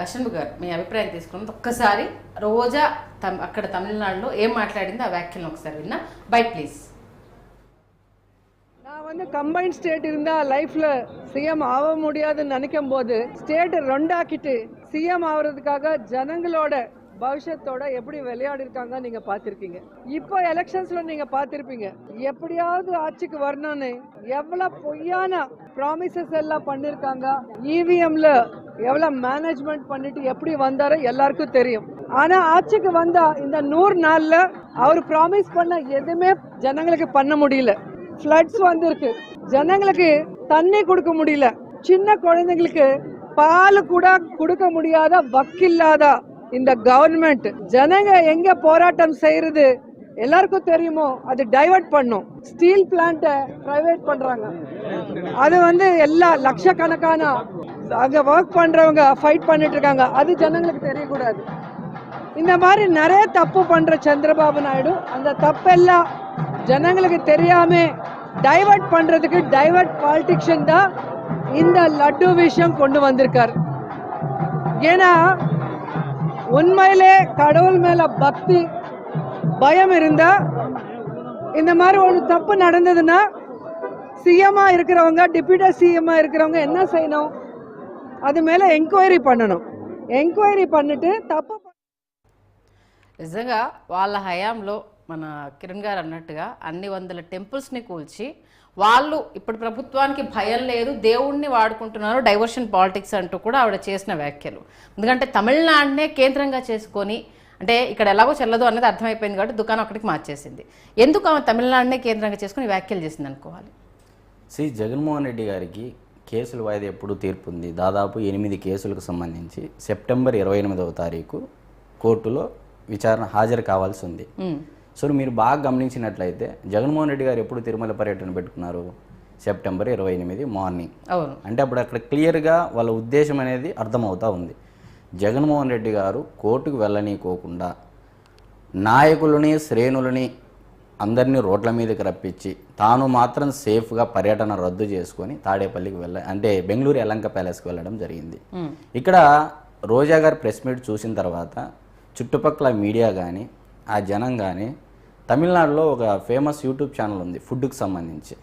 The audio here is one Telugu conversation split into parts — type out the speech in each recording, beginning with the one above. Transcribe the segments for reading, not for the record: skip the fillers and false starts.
అశ్విన్ గారు మీ అభిప్రాయం తీసుకున్నది ఒక్కసారి రోజా అక్కడ తమిళనాడులో ఏం మాట్లాడిందో ఆ వ్యాఖ్యలను ఒకసారి విన్నా. Byte please. நான் வந்து கம்பைன் ஸ்டேட் இருந்தா லைஃப்ல சிஎம் ஆக முடியாதுன்னு நினைக்கும் போது ஸ்டேட் ரெண்டாக்கிட்டு சிஎம் ஆகுறதுக்காக ஜனங்களோட பவிஷ்யத்தோட எப்படி விளையாடி இருக்காங்க நீங்க பாத்திருக்கீங்க. இப்போ எலெக்ஷன்ஸ்ல நீங்க பாத்திருப்பீங்க எப்படியாவது ஆட்சிக்கு வரணும்னு எவ்வளவு பொய்யான ப்ராமிசஸ் எல்லாம் பண்ணிருக்காங்க. இவிஎம்ல எவ்வளவு மேனேஜ்மெண்ட் பண்ணிட்டு எப்படி வந்தாரோ எல்லாருக்கும் தெரியும். ஆனா ஆட்சிக்கு வந்தா இந்த 100 நாள்ல அவர் ப்ராமிஸ் பண்ண எதுவுமே ஜனங்களுக்கு பண்ண முடியல. ஃப்ளட்ஸ் வந்திருக்கு, ஜனங்களுக்கு தண்ணி கொடுக்க முடியல, சின்ன குழந்தைங்களுக்கு பால் கூட கொடுக்க முடியாத வக்கில்லாத இந்த கவர்மெண்ட் ஜனங்க எங்க போராட்டம் செய்யறது எல்லாருக்கும் தெரியுமோ அது டைவர்ட் பண்ணும். ஸ்டீல் பிளான்ட்டை பிரைவேட் பண்றாங்க. அது வந்து எல்லா லட்சக்கணக்கான அங்க ஒர்க் பண்றவங்க ஃபைட் பண்ணிட்டு இருக்காங்க. அது ஜனங்களுக்கு தெரியக்கூடாது. இந்த மாதிரி நிறைய தப்பு பண்ற சந்திரபாபு நாயுடு அந்த தப்பெல்லாம் ஜனங்களுக்கு தெரியாம டைவர்ட் பண்றதுக்கு டைவர்ட் பாலிட்டிக்ஷன் தான் இந்த லட்டு விஷயம் கொண்டு வந்திருக்காரு. ஏன்னா உண்மையிலே கடவுள் மேல பக்தி பயம் இருந்தா இந்த மாதிரி ஒரு தப்பு நடந்ததுன்னா சிஎம்மா இருக்கிறவங்க டிப்யூட்டி சிஎம்மா இருக்கிறவங்க என்ன செய்யணும், அது மேல ఎంక్వైరీ பண்ணணும். ఎంక్వైరీ பண்ணிட்டு తప్పు నిజంగా వాళ్ళ హయాంలో మన కిరణ్ గారు అన్నట్టుగా అన్ని వందల టెంపుల్స్ని కూల్చి వాళ్ళు ఇప్పుడు ప్రభుత్వానికి భయం లేదు, దేవుణ్ణి వాడుకుంటున్నారు, డైవర్షన్ పాలిటిక్స్ అంటూ కూడా ఆవిడ చేసిన వ్యాఖ్యలు. ఎందుకంటే తమిళనాడునే కేంద్రంగా చేసుకొని, అంటే ఇక్కడ ఎలాగో చెల్లదు అనేది అర్థమైపోయింది కాబట్టి దుకాణం అక్కడికి మార్చేసింది. ఎందుకు ఆమె తమిళనాడునే కేంద్రంగా చేసుకుని వ్యాఖ్యలు చేసింది అనుకోవాలి? జగన్మోహన్ రెడ్డి గారికి కేసుల వాయిదా ఎప్పుడు తీర్పు ఉంది. దాదాపు 8 కేసులకు సంబంధించి సెప్టెంబర్ 28వ తారీఖు కోర్టులో విచారణ హాజరు కావాల్సి ఉంది. సో మీరు బాగా గమనించినట్లయితే జగన్మోహన్ రెడ్డి గారు ఎప్పుడు తిరుమల పర్యటన పెట్టుకున్నారు? September 28 morning. అంటే అప్పుడు అక్కడ క్లియర్గా వాళ్ళ ఉద్దేశం అనేది అర్థమవుతూ ఉంది. జగన్మోహన్ రెడ్డి గారు కోర్టుకు వెళ్ళనీకోకుండా నాయకులని శ్రేణులని అందరినీ రోడ్ల మీదకి రప్పించి తాను మాత్రం సేఫ్గా పర్యటన రద్దు చేసుకొని తాడేపల్లికి అంటే బెంగళూరు యలంక ప్యాలెస్కి వెళ్ళడం జరిగింది. ఇక్కడ రోజా గారు ప్రెస్ మీట్ చూసిన తర్వాత చుట్టుపక్కల మీడియా కానీ ఆ జనం కానీ, తమిళనాడులో ఒక ఫేమస్ యూట్యూబ్ ఛానల్ ఉంది ఫుడ్కి సంబంధించి.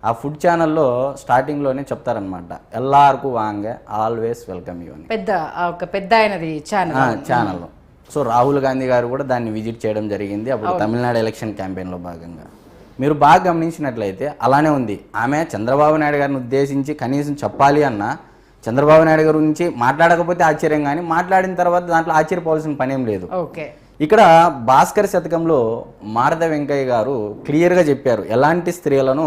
ఆ ఫుడ్ ఛానల్లో స్టార్టింగ్లోనే చెప్తారనమాట, ఎల్లార్కు వాంగ ఆల్వేస్ వెల్కమ్ యూ అని. పెద్ద ఆయనది ఛానల్. సో రాహుల్ గాంధీ గారు కూడా దాన్ని విజిట్ చేయడం జరిగింది అప్పుడు తమిళనాడు ఎలక్షన్ క్యాంపెయిన్లో భాగంగా. మీరు బాగా గమనించినట్లయితే అలానే ఉంది. ఆమె చంద్రబాబు నాయుడు గారిని ఉద్దేశించి కనీసం చెప్పాలి అన్న చంద్రబాబు నాయుడు గారి గురించి మాట్లాడకపోతే ఆశ్చర్యం, కానీ మాట్లాడిన తర్వాత దాంట్లో ఆశ్చర్యపోవాల్సిన పనేం లేదు. ఇక్కడ భాస్కర్ శతకంలో మారద వెంకయ్య గారు క్లియర్గా చెప్పారు ఎలాంటి స్త్రీలను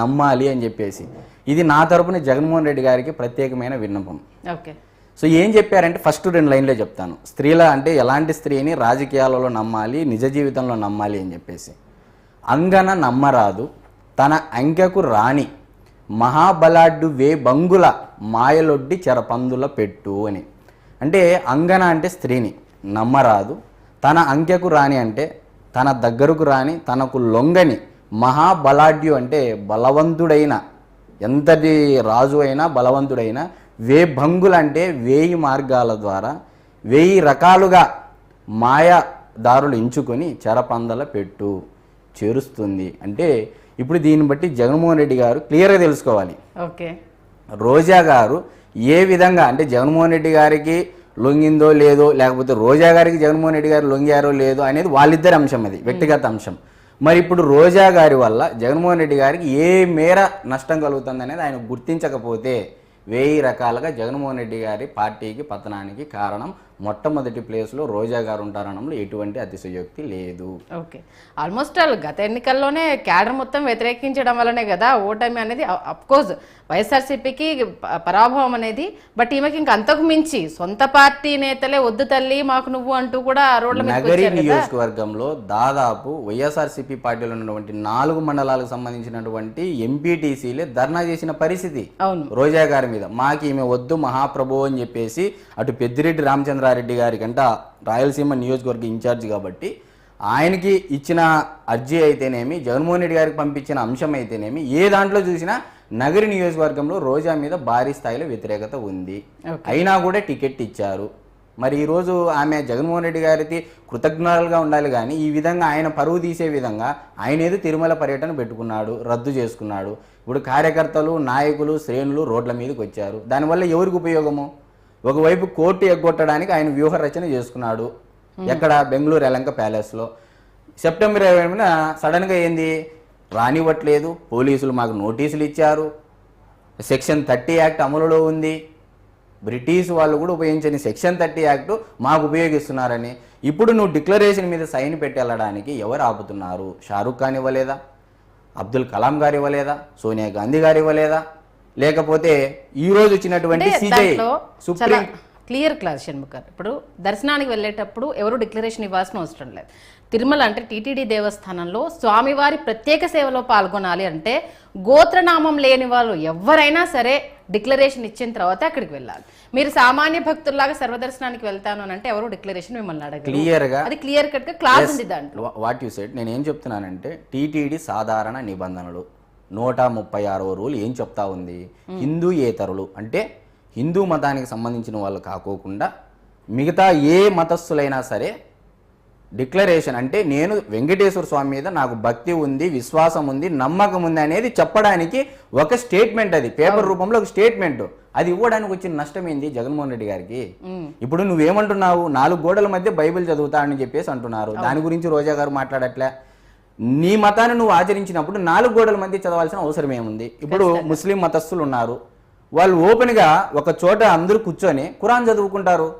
నమ్మాలి అని చెప్పేసి. ఇది నా తరపున జగన్మోహన్ రెడ్డి గారికి ప్రత్యేకమైన విన్నపం. సో ఏం చెప్పారంటే ఫస్ట్ 2 లైన్లే చెప్తాను. స్త్రీల అంటే ఎలాంటి స్త్రీని రాజకీయాలలో నమ్మాలి, నిజ జీవితంలో నమ్మాలి అని చెప్పేసి. అంగన నమ్మరాదు తన అంకెకు రాణి మహాబలాడ్డు వే బంగుల మాయలొడ్డి చెరపందుల పెట్టు అని. అంటే అంగన అంటే స్త్రీని నమ్మరాదు, తన అంకెకు రాని అంటే తన దగ్గరకు రాని, తనకు లొంగని, మహాబలాడ్యు అంటే బలవంతుడైన, ఎంతటి రాజు అయినా బలవంతుడైనా, భంగులు అంటే 1000 మార్గాల ద్వారా 1000 రకాలుగా మాయాదారులు ఎంచుకొని చెరపందల పెట్టు చేరుస్తుంది. అంటే ఇప్పుడు దీన్ని బట్టి జగన్మోహన్ రెడ్డి గారు క్లియర్గా తెలుసుకోవాలి. రోజా గారు ఏ విధంగా అంటే జగన్మోహన్ రెడ్డి గారికి లొంగిందో లేదో, లేకపోతే రోజా గారికి జగన్మోహన్ రెడ్డి గారు లొంగారో లేదో అనేది వాళ్ళిద్దరి అంశం, అది వ్యక్తిగత అంశం. మరి ఇప్పుడు రోజా గారి వల్ల జగన్మోహన్ రెడ్డి గారికి ఏ మేర నష్టం కలుగుతుంది అనేది ఆయన గుర్తించకపోతే 1000 రకాలుగా జగన్మోహన్ రెడ్డి గారి పార్టీకి పతనానికి కారణం మొట్టమొదటి ప్లేస్లో రోజా గారు ఉంటారనడంలో ఎటువంటి అతిశయోక్తి లేదు. ఆల్మోస్ట్ గత ఎన్నికల్లోనే క్యాడర్ మొత్తం వ్యతిరేకించడం వల్లనే కదా ఓటమి అనేది. అఫ్కోర్స్ వైఎస్ఆర్సీపీకి పరాభవం అనేది, బట్ ఈమెకి ఇంక అంతకు మించి సొంత పార్టీ నేతలే వద్దు తల్లి మాకు నువ్వు అంటూ కూడా రోడ్ల మీద నగరి నియోజకవర్గంలో దాదాపు వైఎస్ఆర్సీపీ పార్టీలో ఉన్నటువంటి 4 మండలాలకు సంబంధించినటువంటి ఎంపీటీసీలే ధర్నా చేసిన పరిస్థితి రోజా గారి మీద. మాకు ఈమె వద్దు మహాప్రభు అని చెప్పేసి అటు పెద్దిరెడ్డి రామచంద్రారెడ్డి గారికి అంటే రాయలసీమ నియోజకవర్గ ఇన్ఛార్జ్ కాబట్టి ఆయనకి ఇచ్చిన అర్జీ అయితేనేమి, జగన్మోహన్ రెడ్డి గారికి పంపించిన అంశం అయితేనేమి, ఏ దాంట్లో చూసినా నగరి నియోజకవర్గంలో రోజా మీద భారీ స్థాయిలో వ్యతిరేకత ఉంది. అయినా కూడా టికెట్ ఇచ్చారు. మరి ఈరోజు ఆమె జగన్మోహన్ రెడ్డి గారికి కృతజ్ఞతలుగా ఉండాలి, కానీ ఈ విధంగా ఆయన పరువు తీసే విధంగా ఆయన ఏదో తిరుమల పర్యటన పెట్టుకున్నాడు, రద్దు చేసుకున్నాడు. ఇప్పుడు కార్యకర్తలు, నాయకులు, శ్రేణులు రోడ్ల మీదకి వచ్చారు. దానివల్ల ఎవరికి ఉపయోగము? ఒకవైపు కోర్టు ఎగ్గొట్టడానికి ఆయన వ్యూహ రచన చేసుకున్నాడు. ఎక్కడ? బెంగళూరు యలంక ప్యాలెస్లో. సెప్టెంబర్ 20న సడన్గా ఏంది, రానివ్వట్లేదు, పోలీసులు మాకు నోటీసులు ఇచ్చారు, సెక్షన్ 30 యాక్ట్ అమలులో ఉంది, బ్రిటిష్ వాళ్ళు కూడా ఉపయోగించని సెక్షన్ 30 యాక్ట్ మాకు ఉపయోగిస్తున్నారని. ఇప్పుడు నువ్వు డిక్లరేషన్ మీద సైన్ పెట్టి వెళ్ళడానికి ఎవరు ఆపుతున్నారు? షారుఖ్ ఖాన్ ఇవ్వలేదా? అబ్దుల్ కలాం గారు ఇవ్వలేదా? సోనియా గాంధీ గారు ఇవ్వలేదా? లేకపోతే ఈ రోజు వచ్చినటువంటి CJ supreme clear class Shanmukh గారు, ఇప్పుడు దర్శనానికి వెళ్ళేటప్పుడు ఎవరు డిక్లరేషన్ ఇవ్వాల్సిన అవసరం లేదు. తిరుమల అంటే టీటీడీ దేవస్థానంలో స్వామివారి ప్రత్యేక సేవలో పాల్గొనాలి అంటే గోత్రనామం లేని వాళ్ళు ఎవరైనా సరే డిక్లరేషన్ ఇచ్చిన తర్వాత అక్కడికి వెళ్ళాలి. మీరు సామాన్య భక్తుల్లాగా సర్వదర్శనానికి వెళ్తాను అని అంటే ఎవరు డిక్లరేషన్ మిమ్మల్ని అడగరు. క్లియర్గా అది క్లియర్ కట్ గా క్లాస్ ఉంది దాంట్లో. What you said. నేను ఏం చెప్తున్నానంటే టీటీడీ సాధారణ నిబంధనలు 136వ రూల్ ఏం చెప్తా ఉంది, హిందూయేతరులు అంటే హిందూ మతానికి సంబంధించిన వాళ్ళు కాకోకుండా మిగతా ఏ మతస్థులైనా సరే డిక్లరేషన్ అంటే నేను వెంకటేశ్వర స్వామి మీద నాకు భక్తి ఉంది, విశ్వాసం ఉంది, నమ్మకం ఉంది అనేది చెప్పడానికి ఒక స్టేట్మెంట్, అది పేపర్ రూపంలో ఒక స్టేట్మెంట్. అది ఇవ్వడానికి వచ్చిన నష్టం ఏంది జగన్మోహన్ రెడ్డి గారికి? ఇప్పుడు నువ్వేమంటున్నావు, 4 గోడల మధ్య బైబిల్ చదువుతా అని చెప్పేసి అంటున్నారు. దాని గురించి రోజా గారు మాట్లాడట్లే. నీ మతాన్ని నువ్వు ఆచరించినప్పుడు 4 గోడల మధ్య చదవాల్సిన అవసరం ఏముంది? ఇప్పుడు ముస్లిం మతస్థులు ఉన్నారు, వాళ్ళు ఓపెన్గా ఒక చోట అందరూ కూర్చొని ఖురాన్ చదువుకుంటారు.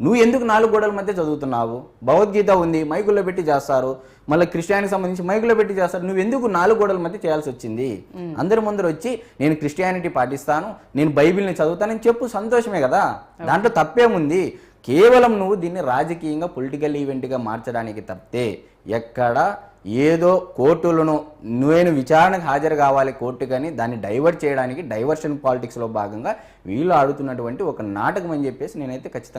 నువ్వు ఎందుకు 4 గోడల మధ్య చదువుతున్నావు? భగవద్గీత ఉంది, మైకుల్లో పెట్టి చేస్తారు, మళ్ళీ క్రిస్టియానికి సంబంధించి మైకుల్లో పెట్టి చేస్తారు. నువ్వు ఎందుకు 4 గోడల మధ్య చేయాల్సి వచ్చింది? అందరి ముందర వచ్చి నేను క్రిస్టియానిటీ పాటిస్తాను, నేను బైబిల్ని చదువుతానని చెప్పు, సంతోషమే కదా, దాంట్లో తప్పేముంది? కేవలం నువ్వు దీన్ని రాజకీయంగా పొలిటికల్ ఈవెంట్గా మార్చడానికి తప్పితే ఎక్కడ ఏదో కోర్టులను నేను విచారణకు హాజరు కావాలి కోర్టు, కానీ దాన్ని డైవర్ట్ చేయడానికి డైవర్షన్ పాలిటిక్స్లో భాగంగా వీళ్ళు ఆడుతున్నటువంటి ఒక నాటకం అని చెప్పేసి నేనైతే ఖచ్చితంగా